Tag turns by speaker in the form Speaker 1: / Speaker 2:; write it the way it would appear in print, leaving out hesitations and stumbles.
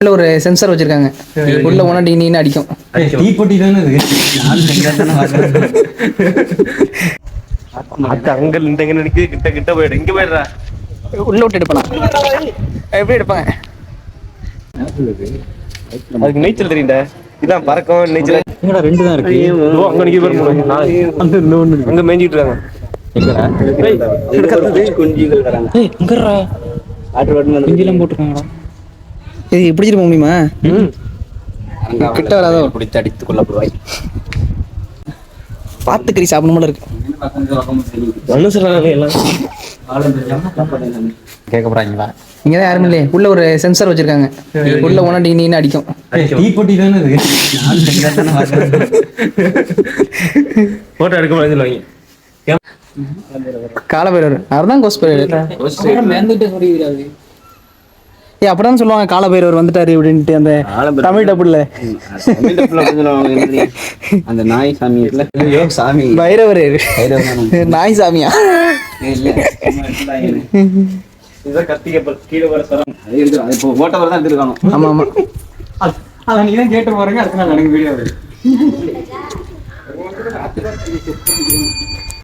Speaker 1: உள்ள ஒரு சென்சார் வச்சிருக்காங்க. உள்ள போனா நீன்னு அடிக்கும்.
Speaker 2: தீப்பொட்டி தானே இது.
Speaker 3: அங்க இங்க நினைக்கு கிட்ட கிட்ட போயிடு. இங்க போயிடுறா.
Speaker 1: உள்ள விட்டு எடுப்பா. எப்படி எடுப்பாங்க?
Speaker 3: அதுக்கு நீச்சல் தெரியும்டா. இதான் பறக்கும் நீச்சல்.
Speaker 2: என்னடா ரெண்டு தான் இருக்கு.
Speaker 3: அங்க நிக்க பாரு. அங்க மேஞ்சிட்டு இருக்காங்க.
Speaker 2: எங்கடா?
Speaker 3: குஞ்சுகள் வராங்க.
Speaker 2: ஏய் இங்கடா.
Speaker 3: ஆட்டு வட்டம்
Speaker 2: குஞ்சிலாம் போட்டுருக்காங்கடா.
Speaker 1: இது பிடிச்சிட்டு போக முடியுமா? கிட்ட வராதோ?
Speaker 3: பிடித்து அடித்து கொள்ளப்படுவாய்.
Speaker 1: பாத்துக்கறி சாப்பிடணும் போல இருக்கு.
Speaker 3: மனுஷனாலே எல்லாம்
Speaker 2: கேட்க போறாங்களா?
Speaker 1: இங்கதான் யாரும் இல்லையே. உள்ள ஒரு சென்சார் வச்சிருக்காங்க. உள்ள போனா நீன்னு அடிக்கும்.
Speaker 2: தீப்பொட்டி தானே இது.
Speaker 3: போட்டோ எடுக்க முடியாது.
Speaker 1: காலபைரவர் அவர்தான் கோஸ்பைரவர். ஏ அப்படிதான் சொல்லுவாங்க. காலபைரவர் வந்துட்டாரு அப்படின்ட்டு அந்த தமிழ் டப்புல.
Speaker 2: அந்த நாய் சாமி இல்ல சாமி
Speaker 1: பைரவர் நாய் சாமியா? ஆமா ஆமா.
Speaker 2: அத நீ தான் கேட்டு பாருங்க. அடுத்த நாள் எனக்கு வீடியோ